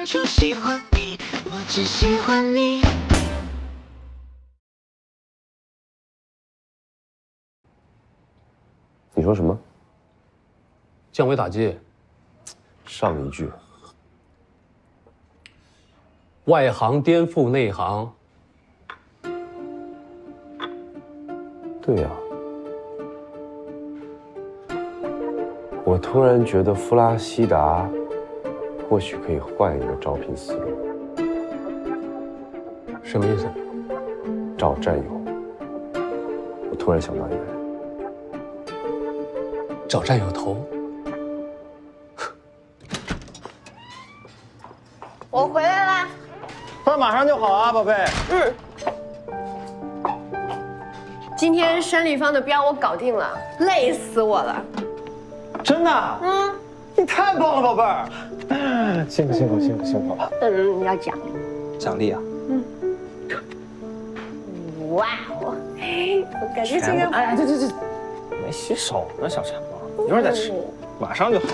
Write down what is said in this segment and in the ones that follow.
就喜欢你，我只喜欢你。你说什么？降维打击。上一句。外行颠覆内行。对呀。我突然觉得弗拉西达或许可以换一个招聘思路。什么意思？找战友。我突然想到一个人。找战友头。我回来啦，饭马上就好啊，宝贝。嗯。今天山立方的标我搞定了，累死我了。真的？嗯。你太棒了，宝贝儿！辛苦辛苦辛苦辛苦了。你要奖励。奖励啊？嗯。哇哦！我感觉这个……哎，这，没洗手呢，小陈嘛，一会儿再吃，马上就好了。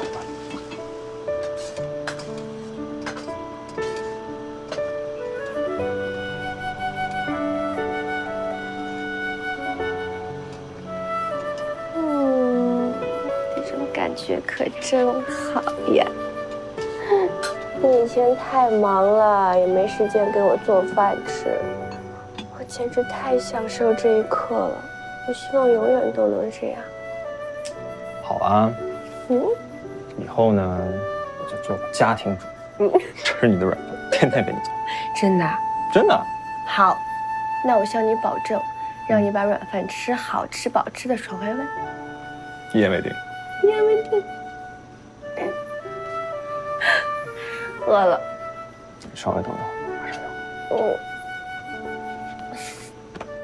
感觉可真好呀！你以前太忙了，也没时间给我做饭吃，我简直太享受这一刻了。我希望永远都能这样。好啊。嗯。以后呢，我就做个家庭主妇，吃你的软饭，天天给你做。真的？真的。好，那我向你保证，让你把软饭吃好吃饱，吃得爽歪歪。一言为定。一言为定。饿了。稍微等等，马上就好。哦。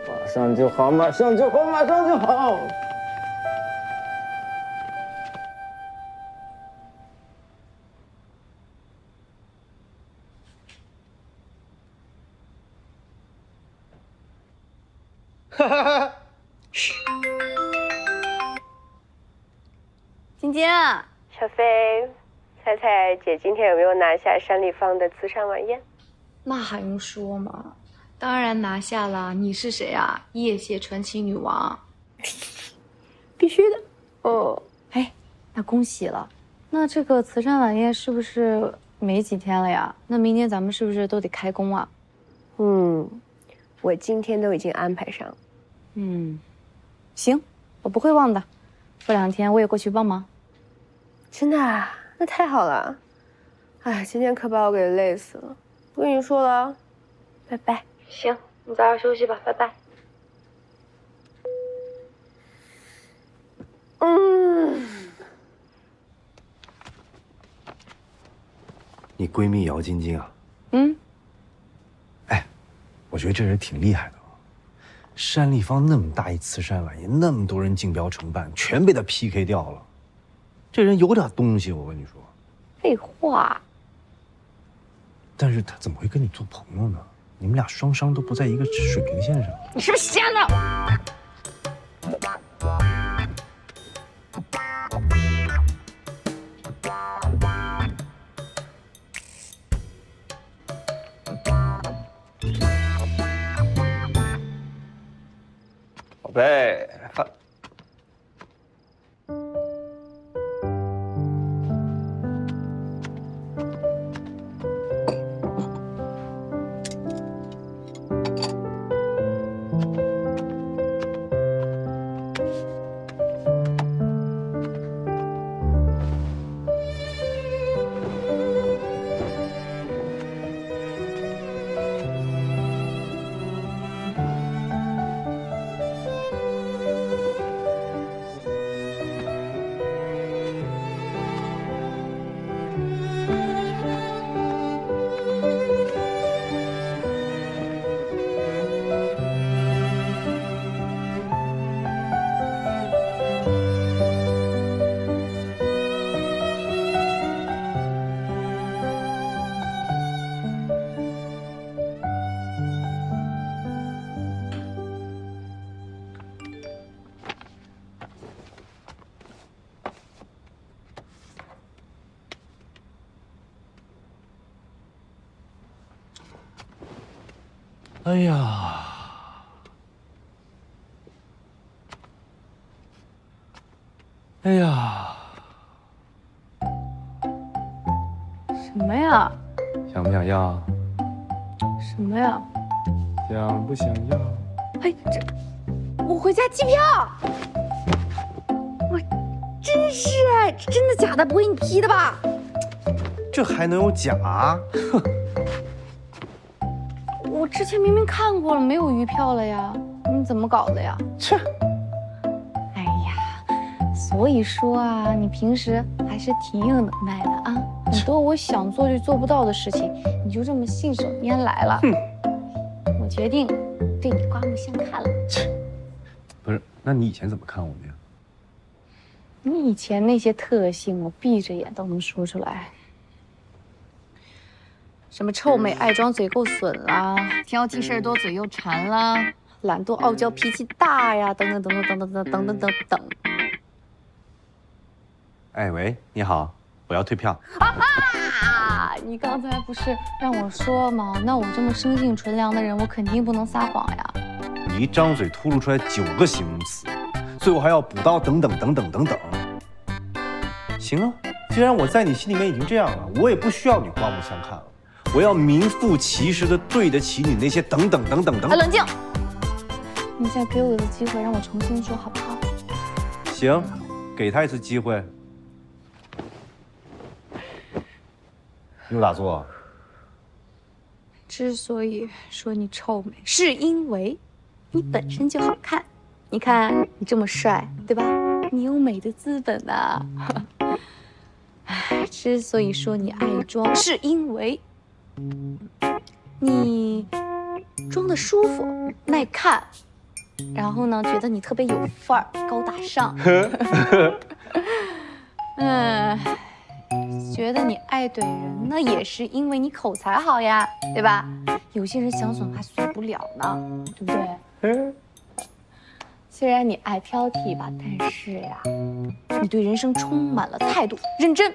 马上就好，马上就好，马上就好。哈哈哈。晶晶，小飞，猜猜姐今天有没有拿下山立方的慈善晚宴？那还用说吗？当然拿下了。你是谁啊？叶谢传奇女王。必须的。哦，哎，那恭喜了。那这个慈善晚宴是不是没几天了呀？那明天咱们是不是都得开工啊？我今天都已经安排上了。行，我不会忘的。过2天我也过去帮忙。真的啊？那太好了。哎，今天可把我给累死了。不跟你说了，拜拜。行，你早点休息吧，拜拜。你闺蜜姚晶晶啊？哎，我觉得这人挺厉害的。山立方那么大一慈善晚宴，那么多人竞标承办，全被他 PK 掉了。这人有点东西，我跟你说。废话。但是他怎么会跟你做朋友呢？你们俩双商都不在一个水平线上。你是不是瞎了？宝贝，饭。哎呀，哎呀，什么呀？想不想要？什么呀？想不想要？哎，我回家机票。我真是哎，真的假的？不会你 P 的吧？这还能有假？我之前明明看过了，没有余票了呀，你怎么搞的呀？切！哎呀，所以说啊，你平时还是挺有能耐的啊，很多我想做就做不到的事情，你就这么信手拈来了。我决定对你刮目相看了。不是，那你以前怎么看我的呀？你以前那些特性，我闭着眼都能说出来。什么臭美、爱装、嘴够损啦，挑剔事儿多、嘴又馋啦，懒惰、傲娇、脾气大呀，等等等等等等等等等等等。哎喂，你好，我要退票。啊！你刚才不是让我说吗？那我这么生性纯良的人，我肯定不能撒谎呀。你一张嘴秃噜出来9个形容词，最后还要补刀等等等等等等。行啊，既然我在你心里面已经这样了，我也不需要你刮目相看了。我要名副其实的对得起你那些等等等等等等。冷静！你再给我一次机会，让我重新说好不好？行，给他一次机会。又打坐。之所以说你臭美，是因为你本身就好看。你看你这么帅，对吧？你有美的资本呐。之所以说你爱装，是因为你装的舒服、耐看，然后呢，觉得你特别有范儿、高大上。觉得你爱怼人，那也是因为你口才好呀，对吧？有些人想损还损不了呢，对不对？虽然你爱挑剔吧，但是呀，你对人生充满了态度，认真，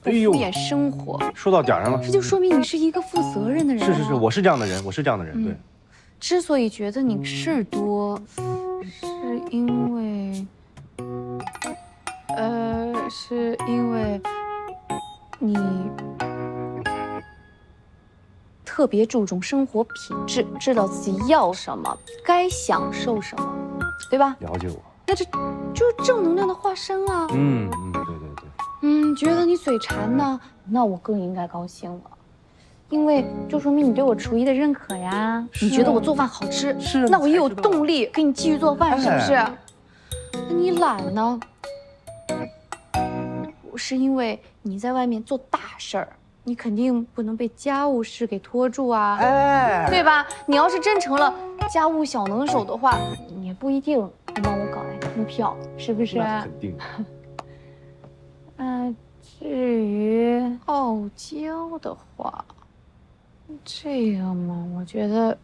不敷衍生活。说到点上了，这就说明你是一个负责任的人。是，我是这样的人，我是这样的人，对。之所以觉得你事儿多，是因为，是因为你特别注重生活品质，知道自己要什么，该享受什么，对吧？了解我。那这就是正能量的化身啊。对。觉得你嘴馋呢，那我更应该高兴了。因为就说明你对我厨艺的认可呀，你觉得我做饭好吃，是，那我也有动力给你继续做饭，是不是？那你懒呢？是因为你在外面做大事儿，你肯定不能被家务事给拖住啊，对吧？你要是真成了家务小能手的话，也不一定能帮我搞来通票，是不是？那肯定。至于傲娇的话。这样嘛，我觉得，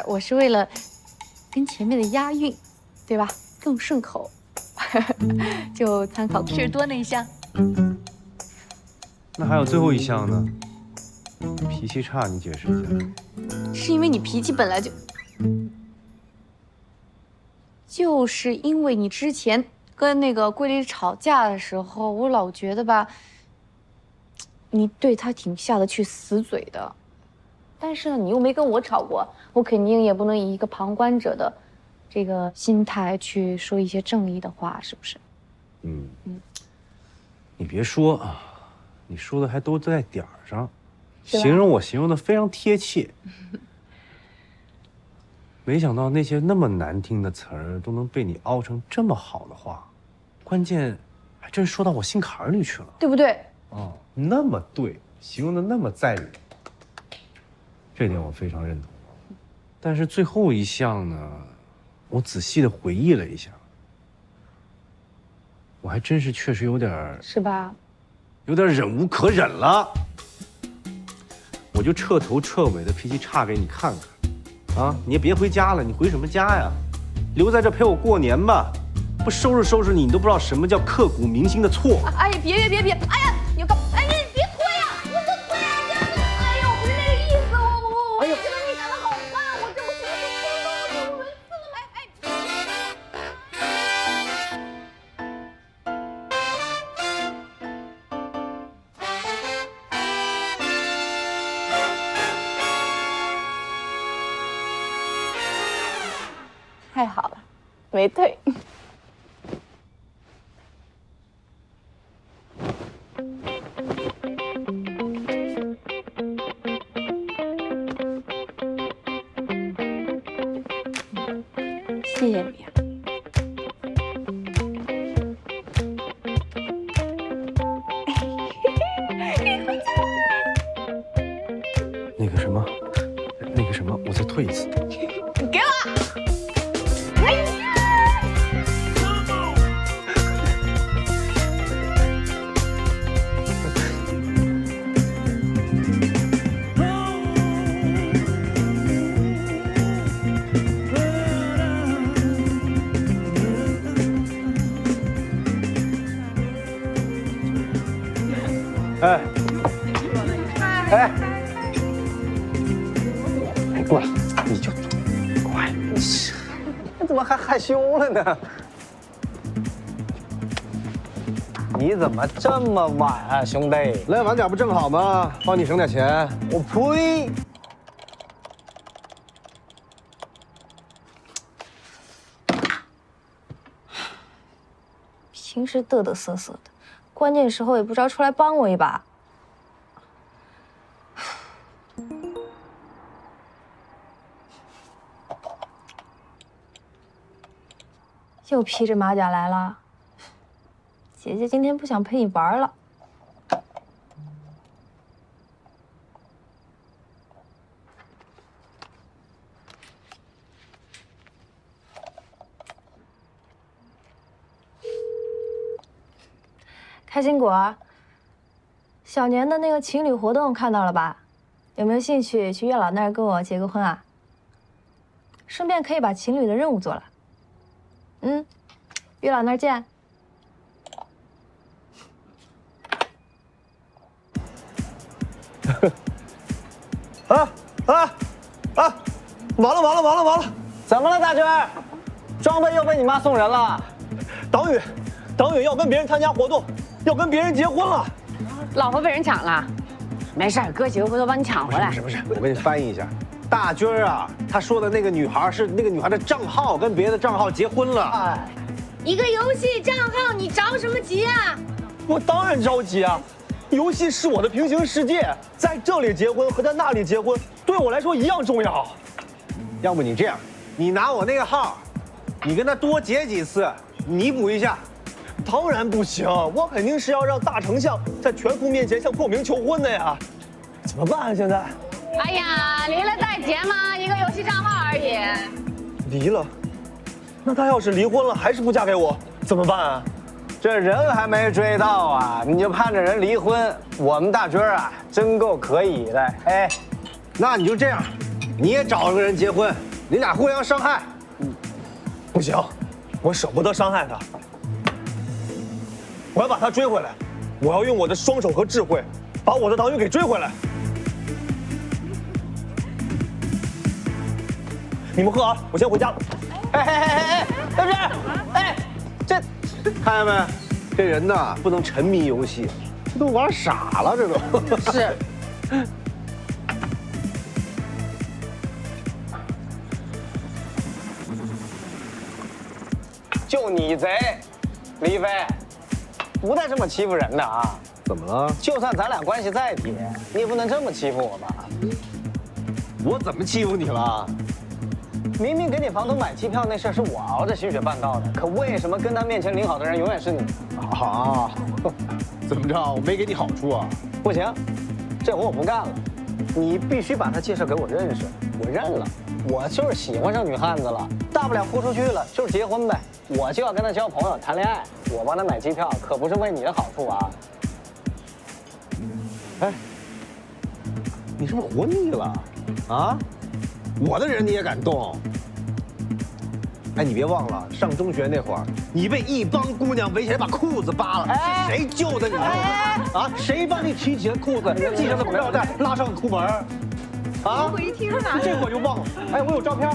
我是为了跟前面的押韵，对吧？更顺口，就参考事儿多那一项。那还有最后一项呢？脾气差，你解释一下。是因为你脾气本来就是因为你之前跟那个桂丽吵架的时候，我老觉得吧。你对他挺下得去死嘴的，但是呢，你又没跟我吵过，我肯定也不能以一个旁观者的这个心态去说一些正义的话，是不是？你别说啊，你说的还都在点儿上，形容我形容的非常贴切。没想到那些那么难听的词儿都能被你凹成这么好的话，关键还真说到我心坎里去了，对不对？哦，那么对，形容的那么在理，这点我非常认同。但是最后一项呢，我仔细的回忆了一下，我还真是确实有点，是吧？有点忍无可忍了。我就彻头彻尾的脾气差给你看看，啊，你也别回家了，你回什么家呀？留在这陪我过年吧。不收拾收拾你，你都不知道什么叫刻骨铭心的错。哎呀，别！哎呀！你干！哎呀，你别推呀！我就推呀！哎呦，我不是那个意思，我没退。谢谢你啊。那个什么，我再退一次。你给我！哎，哎，过来，你就快，你怎么还害羞了呢？你怎么这么晚啊，兄弟？来晚点不正好吗？帮你省点钱。我呸！平时嘚嘚瑟瑟的，关键时候也不知道出来帮我一把。又披着马甲来了，姐姐今天不想陪你玩了。开心果，小年的那个情侣活动看到了吧？有没有兴趣去月老那儿跟我结个婚啊？顺便可以把情侣的任务做了。月老那儿见。完了！怎么了，大娟？装备又被你妈送人了？党羽要跟别人参加活动，要跟别人结婚了。老婆被人抢了，没事，哥几个回头帮你抢回来。不是，我给你翻译一下。大军儿啊，他说的那个女孩是那个女孩的账号跟别的账号结婚了。哎，一个游戏账号，你着什么急啊？我当然着急啊！游戏是我的平行世界，在这里结婚和在那里结婚，对我来说一样重要。要不你这样，你拿我那个号，你跟他多结几次，弥补一下。当然不行，我肯定是要让大丞相在全府面前向破明求婚的呀。怎么办啊？现在？哎呀，离了再结嘛，一个游戏账号而已。离了？那他要是离婚了还是不嫁给我，怎么办啊？这人还没追到啊，你就盼着人离婚？我们大军啊，真够可以的。哎，那你就这样，你也找个人结婚，你俩互相伤害。不行，我舍不得伤害他。我要把他追回来，我要用我的双手和智慧，把我的党羽给追回来。你们喝啊，我先回家了。哎，大军，哎，这看见没？这人呐，不能沉迷游戏，这都玩傻了，这都是。就你贼，李飞，不带这么欺负人的啊！怎么了？就算咱俩关系再铁，你也不能这么欺负我吧？我怎么欺负你了？明明给你房东买机票那事儿是我熬着心血办到的，可为什么跟他面前领好的人永远是你？啊，怎么着？我没给你好处啊？不行，这活我不干了，你必须把他介绍给我认识，我认了。我就是喜欢上女汉子了，大不了豁出去了，就是结婚呗。我就要跟他交朋友、谈恋爱，我帮他买机票，可不是为你的好处啊。哎，你是不是活腻了？啊？我的人你也敢动？哎，你别忘了，上中学那会儿，你被一帮姑娘围起来把裤子扒了，是谁救的你？啊？谁帮你提起了裤子，系上了裤腰带，拉上了裤门？啊！我一听说哪这我就忘了。哎，我有照片。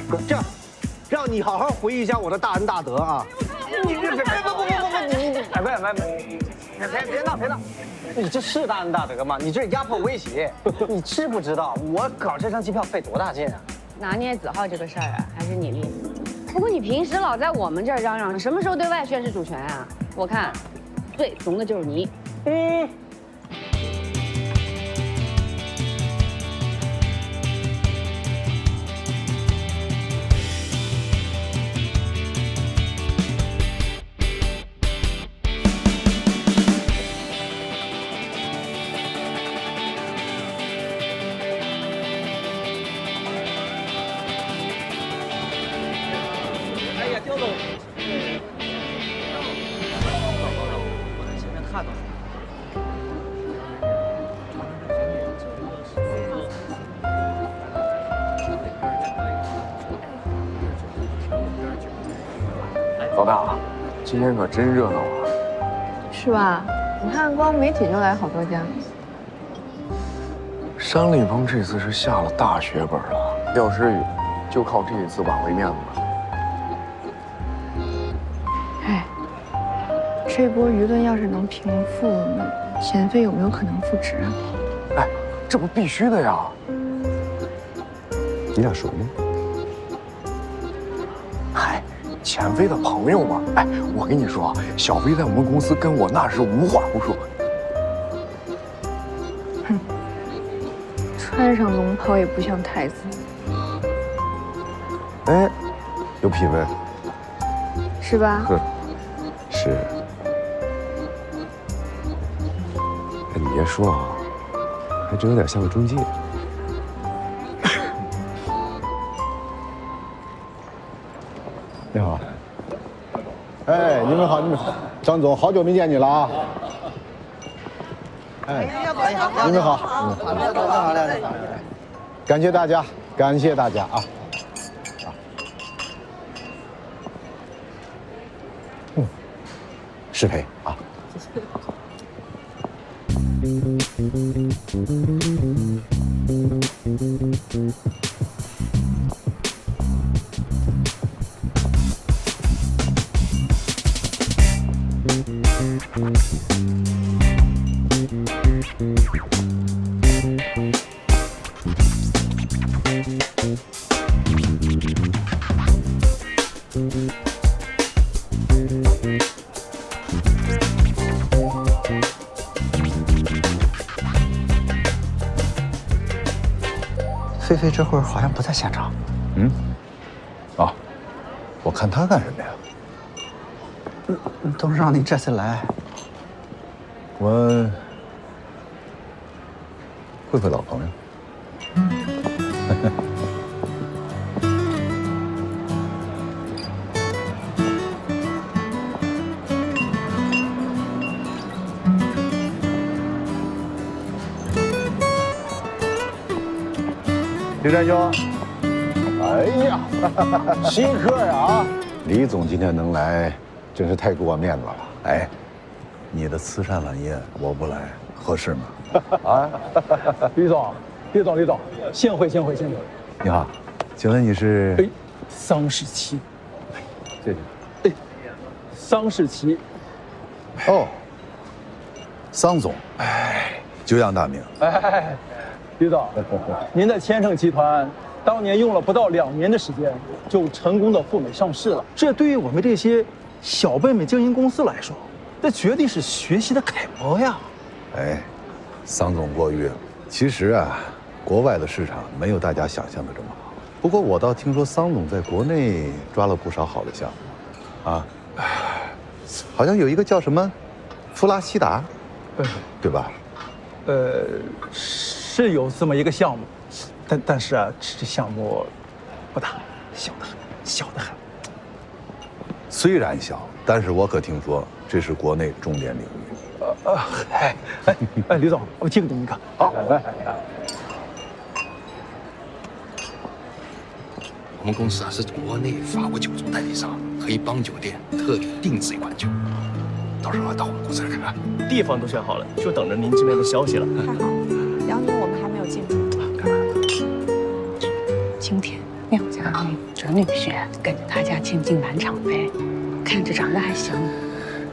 哥，这样，让你好好回忆一下我的大恩大德啊！你别，别闹！你这是大恩大德吗？你这是压迫威胁！你知不知道我搞这张机票费多大劲啊？拿捏子浩这个事儿啊，还是你厉害。不过你平时老在我们这儿嚷嚷，什么时候对外宣示主权啊？我看最怂的就是你。老大，今天可真热闹啊！是吧？你看，光媒体就来好多家。山立峰这次是下了大血本了，廖诗雨就靠这一次挽回面子了。哎，这波舆论要是能平复，钱飞有没有可能复职啊？哎，这不必须的呀！你俩熟吗？嗨，钱飞的朋友嘛。哎，我跟你说，小飞在我们公司跟我那是无话不说。哼，穿上龙袍也不像太子。哎，有品位，是吧？呵，是。哎，你别说啊，还真有点像个中介。你好，哎，你们好，你们好，张总，好久没见你了啊！哎，你们好，感谢大家，感谢大家啊！失陪啊！菲菲这会儿好像不在现场。嗯，啊，我看他干什么呀？董事长，您这次来，我会会老朋友。李占兄，哎呀，新客呀啊！李总今天能来，真是太给我面子了。哎，你的慈善晚宴我不来，合适吗？啊，李总，幸会。你好，请问你是？哎，桑士奇。谢谢。哎，桑士奇。哦，桑总，哎，久仰大名。哎，李总，您的千盛集团当年用了不到2年的时间，就成功的赴美上市了。这对于我们这些小辈们经营公司来说，这绝对是学习的楷模呀！哎，桑总过誉了。其实啊，国外的市场没有大家想象的这么好。不过我倒听说桑总在国内抓了不少好的项目，啊，好像有一个叫什么弗拉西达，对吧？是有这么一个项目，但是啊，这项目不大，小得很。虽然小，但是我可听说这是国内重点领域。哎，李总，我敬您一个。好，来。我们公司啊是国内法国酒庄代理商，可以帮酒店特别定制一款酒，到时候到我们公司来看看。地方都选好了，就等着您这边的消息了。太好了，辽宁我们还没有进驻。今天廖家那准女婿跟着他家亲近满场飞，看着长得还行。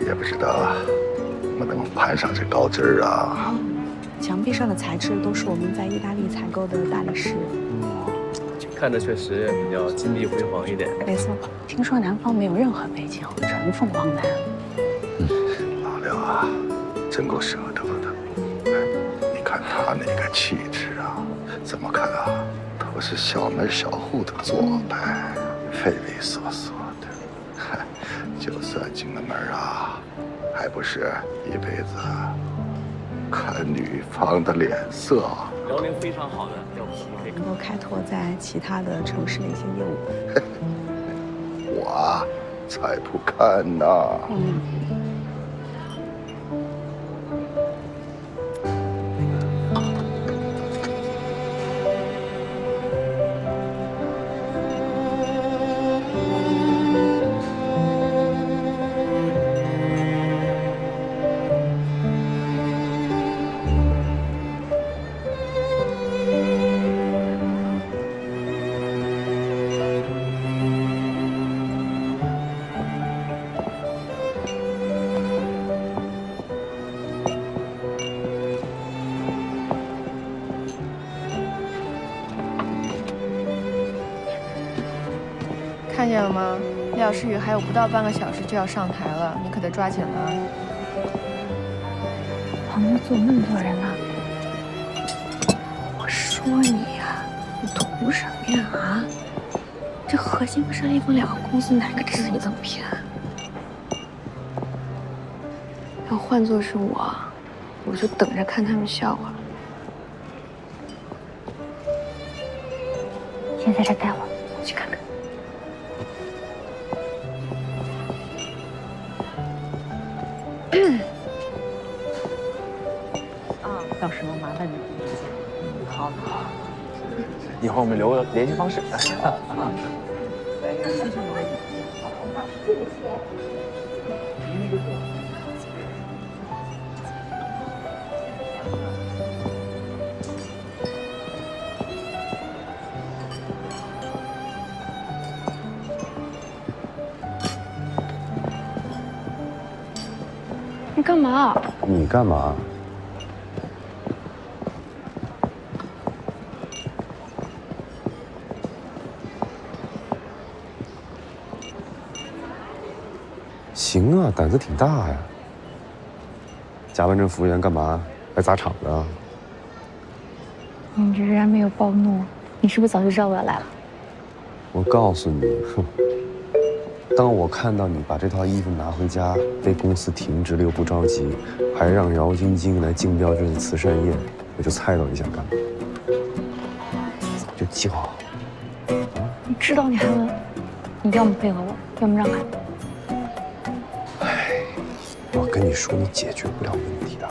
也不知道能不能攀上这高枝儿啊。墙壁上的材质都是我们在意大利采购的大理石。这个看着确实比较金碧辉煌一点。没错，听说男方没有任何背景，纯凤凰男。老刘啊，真够舍得的。你看他那个气质啊，怎么看啊，都是小门小户的做派，畏畏缩缩的。就算进了门啊，还不是一辈子看女方的脸色。辽宁非常好的，要不你可以能够开拓在其他的城市的一些业务。我啊，才不看呢。看见了吗？廖诗雨还有不到半个小时就要上台了，你可得抓紧了。旁边坐那么多人呢，我说你呀，你图什么呀啊？这核心和单立峰2个公司哪个值你这么偏？要换做是我，我就等着看他们笑话。先在这待会儿，我去看看。到时候麻烦你。好的。一会儿我们留个联系方式。你干嘛？你干嘛？行啊，胆子挺大呀。假扮成服务员干嘛？来砸场子啊？你仍然没有暴怒，你是不是早就知道我要来了？我告诉你，哼，当我看到你把这套衣服拿回家，被公司停职了又不着急，还让姚晶晶来竞标这次慈善宴，我就猜到你想干嘛。早就计划好。你知道你还问，你要么配合我，要么让开。我跟你说，你解决不了问题的。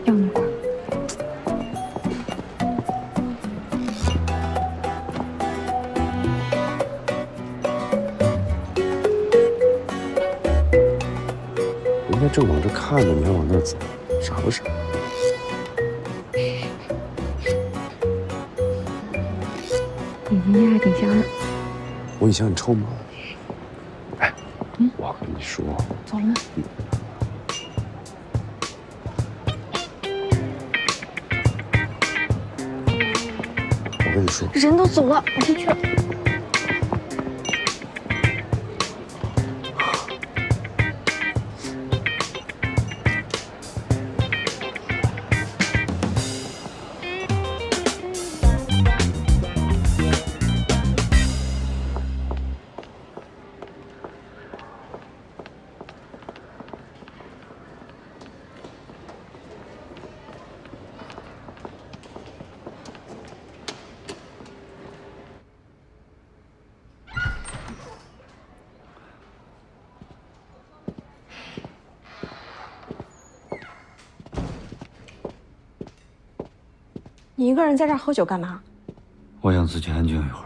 要你管。人家正往这看着，你还往那走，傻不傻？你今天还挺香的。我以前很臭吗？哎，我跟你说，走了吗？我跟你说，人都走了，我先去了。你一个人在这儿喝酒干嘛？我想自己安静一会儿。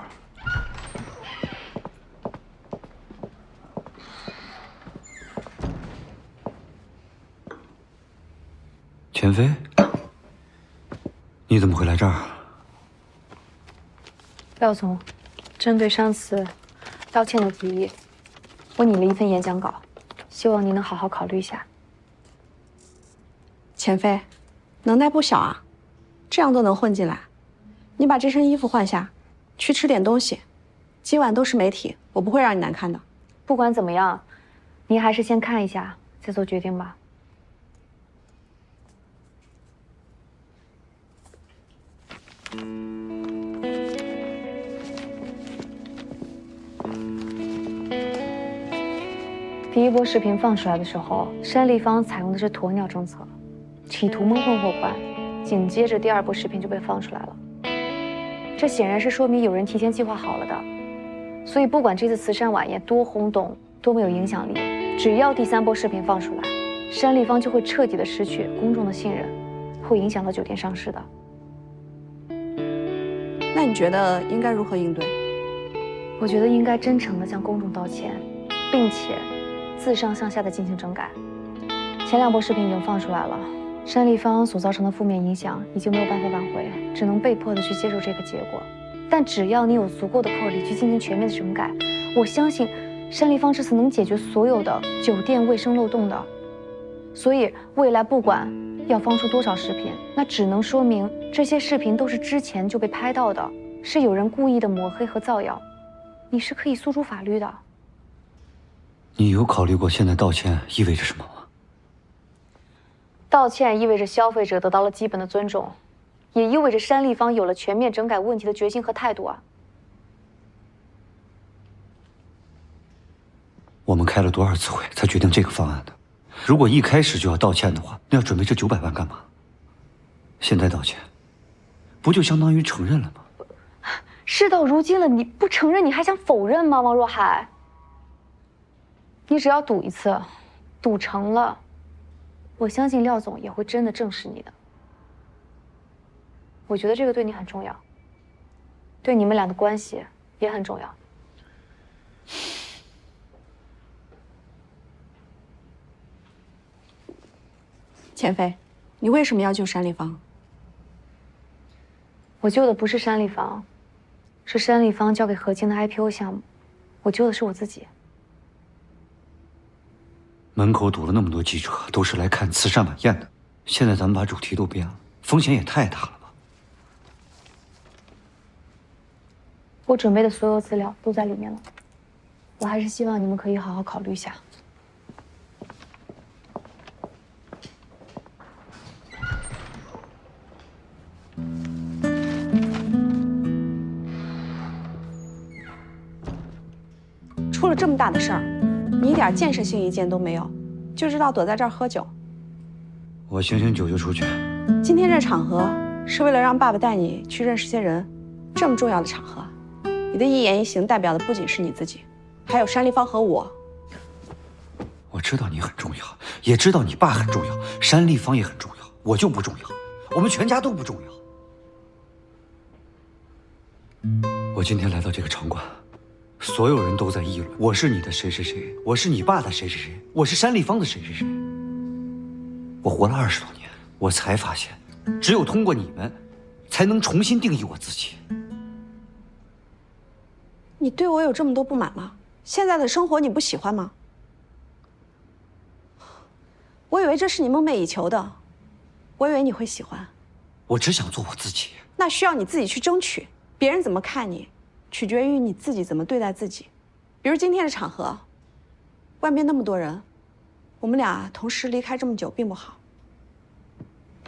钱飞，你怎么会来这儿？廖总，针对上次道歉的提议，我拟了一份演讲稿，希望您能好好考虑一下。钱飞，能耐不小啊，这样都能混进来。你把这身衣服换下，去吃点东西。今晚都是媒体，我不会让你难看的。不管怎么样，您还是先看一下，再做决定吧。第一波视频放出来的时候，单立方采用的是鸵鸟政策，企图蒙混过关。紧接着第二波视频就被放出来了，这显然是说明有人提前计划好了的。所以不管这次慈善晚宴多轰动，多么有影响力，只要第三波视频放出来，单立方就会彻底的失去公众的信任，会影响到酒店上市的。那你觉得应该如何应对？我觉得应该真诚地向公众道歉，并且自上向下的进行整改。前2波视频已经放出来了，单立方所造成的负面影响已经没有办法挽回，只能被迫的去接受这个结果。但只要你有足够的魄力去进行全面的整改，我相信单立方这次能解决所有的酒店卫生漏洞的。所以未来不管要放出多少视频，那只能说明这些视频都是之前就被拍到的，是有人故意的抹黑和造谣，你是可以诉诸法律的。你有考虑过现在道歉意味着什么吗？道歉意味着消费者得到了基本的尊重，也意味着单立方有了全面整改问题的决心和态度啊。我们开了多少次会才决定这个方案的？如果一开始就要道歉的话，那要准备这900万干嘛？现在道歉，不就相当于承认了吗？事到如今了，你不承认，你还想否认吗？王若海，你只要赌一次，赌成了，我相信廖总也会真的正视你的。我觉得这个对你很重要，对你们俩的关系也很重要。钱飞，你为什么要救单立方？我救的不是单立方，是单立方交给何清的 IPO 项目，我救的是我自己。门口堵了那么多记者，都是来看慈善晚宴的。现在咱们把主题都变了，风险也太大了吧？我准备的所有资料都在里面了，我还是希望你们可以好好考虑一下。出了这么大的事儿，你一点建设性意见都没有，就知道躲在这儿喝酒。我醒醒酒就出去。今天这场合是为了让爸爸带你去认识些人，这么重要的场合，你的一言一行代表的不仅是你自己，还有单立方和我。我知道你很重要，也知道你爸很重要，单立方也很重要，我就不重要，我们全家都不重要。我今天来到这个场馆，所有人都在议论我是你的谁谁谁，我是你爸的谁谁谁，我是单立方的谁谁谁。我活了20多年，我才发现，只有通过你们，才能重新定义我自己。你对我有这么多不满吗？现在的生活你不喜欢吗？我以为这是你梦寐以求的，我以为你会喜欢。我只想做我自己。那需要你自己去争取，别人怎么看你，取决于你自己怎么对待自己。比如今天的场合，外面那么多人，我们俩同时离开这么久并不好。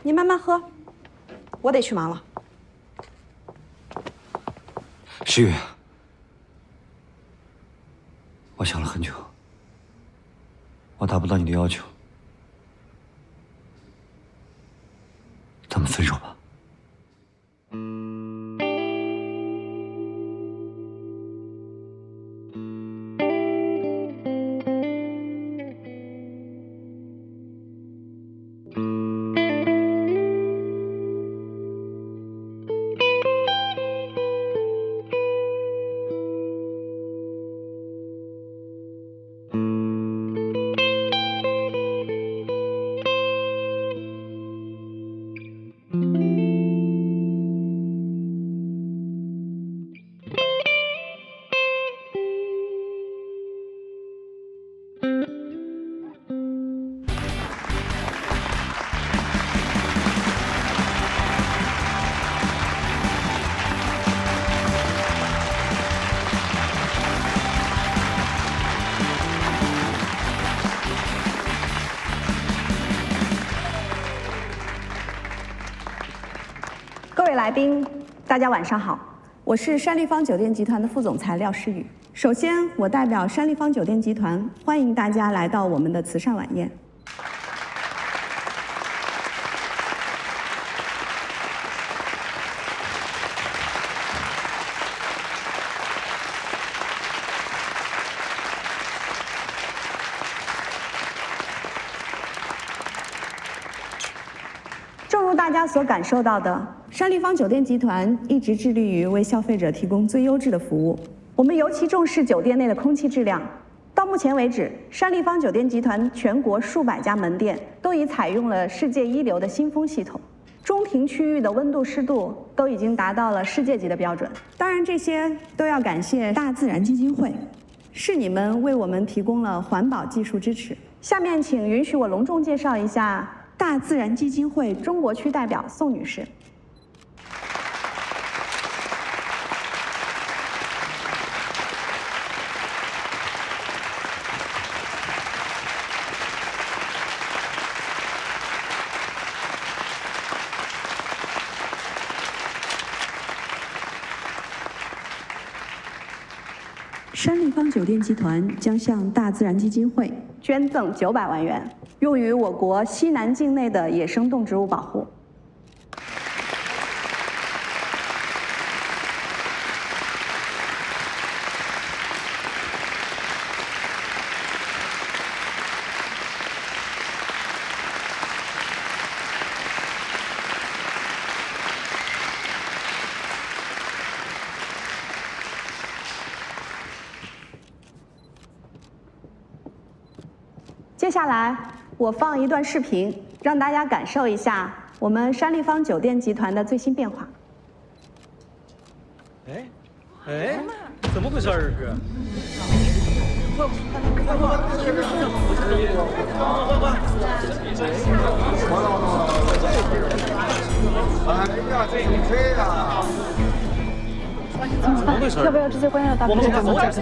你慢慢喝，我得去忙了。诗雨，我想了很久，我达不到你的要求，咱们分手吧。各位来宾，大家晚上好，我是山立方酒店集团的副总裁廖诗雨。首先，我代表山立方酒店集团欢迎大家来到我们的慈善晚宴。正如大家所感受到的，山立方酒店集团一直致力于为消费者提供最优质的服务。我们尤其重视酒店内的空气质量。到目前为止，山立方酒店集团全国数百家门店都已采用了世界一流的新风系统，中庭区域的温度湿度都已经达到了世界级的标准。当然，这些都要感谢大自然基金会，是你们为我们提供了环保技术支持。下面请允许我隆重介绍一下大自然基金会中国区代表宋女士。山立方酒店集团将向大自然基金会捐赠900万元，用于我国西南境内的野生动植物保护。接下来，我放一段视频，让大家感受一下我们山立方酒店集团的最新变化。哎，怎么回事儿？这是？要不要直接关掉大屏幕？我们走。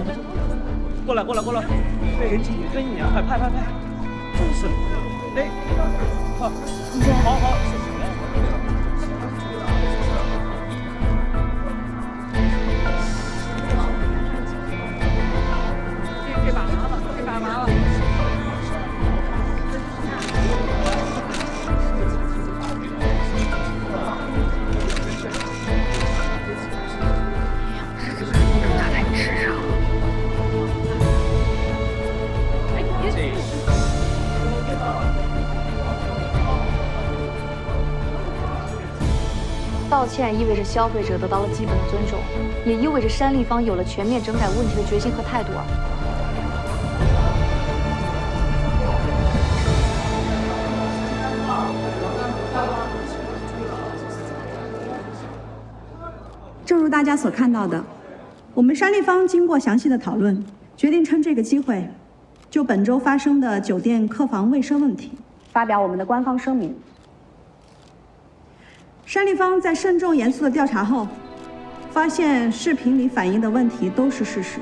过来，被人紧跟你啊！快拍！真是，哎，好，好。这把麻了。道歉意味着消费者得到了基本的尊重，也意味着山立方有了全面整改问题的决心和态度啊！正如大家所看到的，我们山立方经过详细的讨论，决定趁这个机会，就本周发生的酒店客房卫生问题，发表我们的官方声明。山立方在慎重严肃的调查后，发现视频里反映的问题都是事实。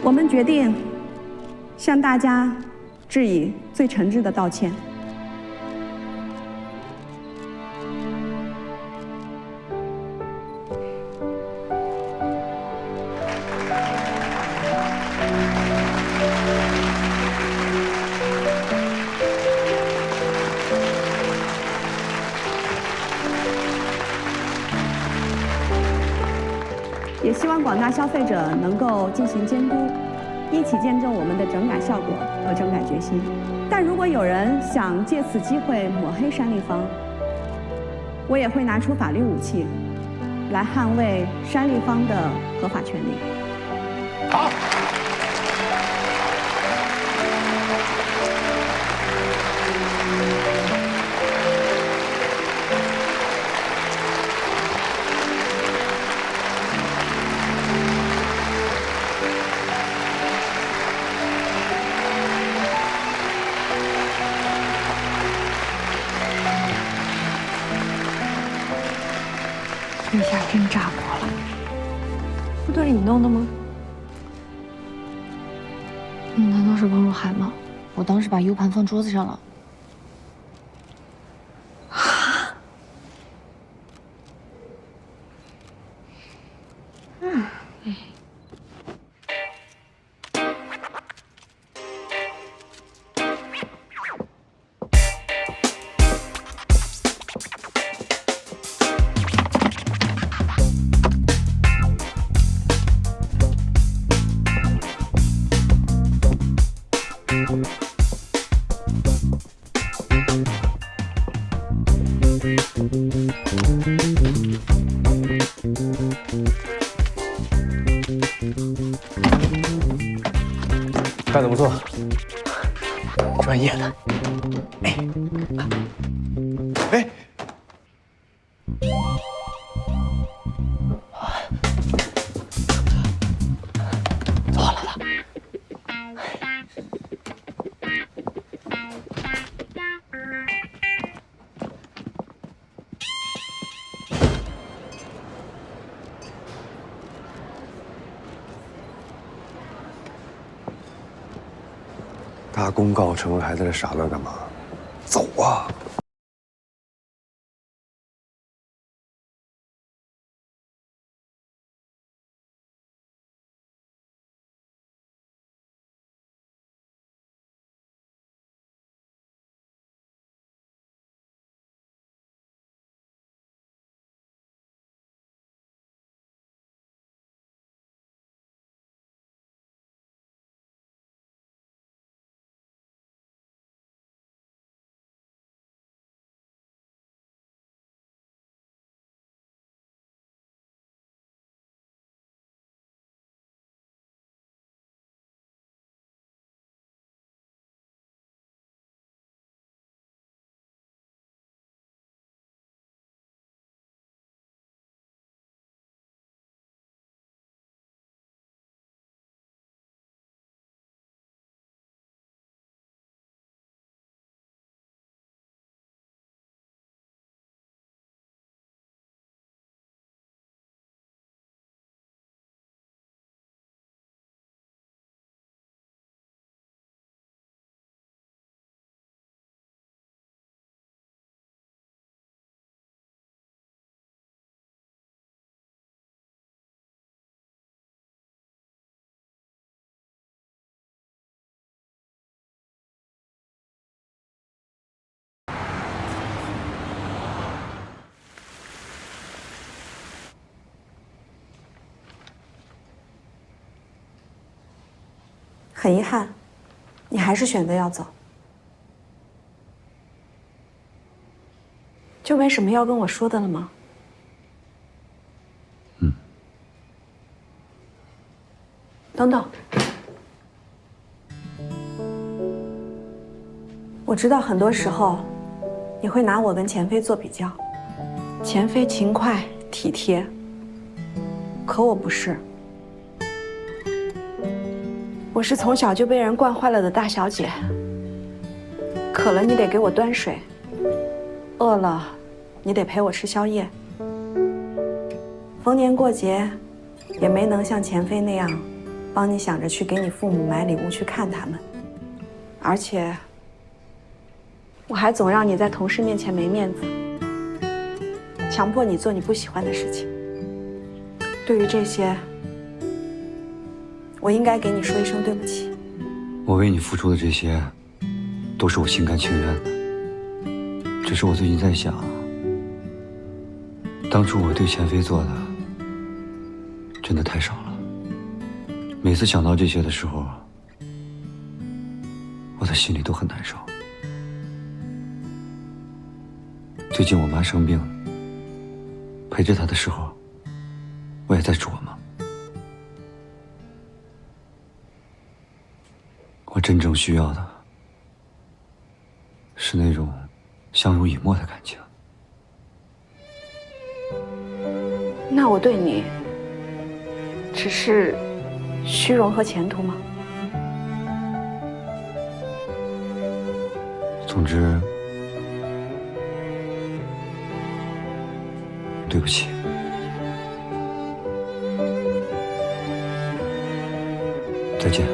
我们决定向大家致以最诚挚的道歉。也希望广大消费者能够进行监督，一起见证我们的整改效果和整改决心。但如果有人想借此机会抹黑山立方，我也会拿出法律武器，来捍卫山立方的合法权利。好。这下真炸锅了，不都是你弄的吗？难道是王若涵吗？我当时把 U 盘放桌子上了。干得不错，专业的。哎，错了啦。大功告成了，还在这傻乐干嘛？走啊！很遗憾，你还是选择要走，就没什么要跟我说的了吗？等等，我知道很多时候你会拿我跟钱飞做比较，钱飞勤快体贴，可我不是。我是从小就被人惯坏了的大小姐，渴了你得给我端水，饿了你得陪我吃宵夜，逢年过节也没能像钱飞那样帮你想着去给你父母买礼物去看他们，而且我还总让你在同事面前没面子，强迫你做你不喜欢的事情。对于这些，我应该给你说一声对不起。我为你付出的这些，都是我心甘情愿的。只是我最近在想，当初我对钱飞做的，真的太少了。每次想到这些的时候，我的心里都很难受。最近我妈生病，陪着她的时候，我也在琢磨，我真正需要的是那种相濡以沫的感情。那我对你只是虚荣和前途吗？总之，对不起。再见。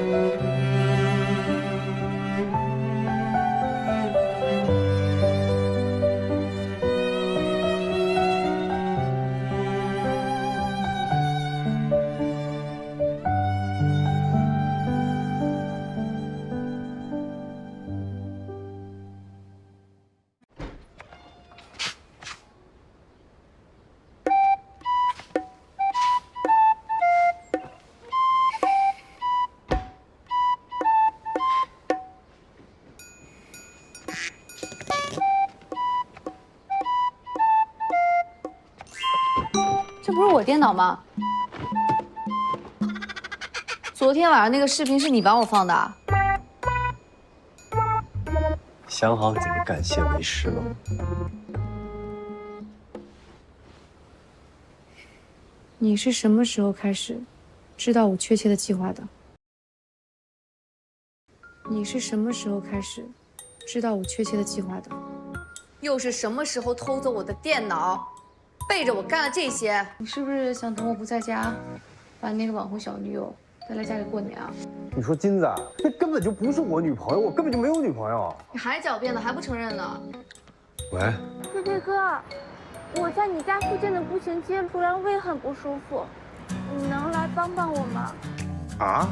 这不是我电脑吗？昨天晚上那个视频是你帮我放的？想好怎么感谢为师了？你是什么时候开始知道我确切的计划的？你是什么时候开始知道我确切的计划的？又是什么时候偷走我的电脑？背着我干了这些，你是不是想等我不在家，把那个网红小女友带来家里过年啊？你说金子，那根本就不是我女朋友，我根本就没有女朋友。你还狡辩呢，还不承认呢？喂，飞飞哥，我在你家附近的步行街突然胃很不舒服，你能来帮帮我吗？啊？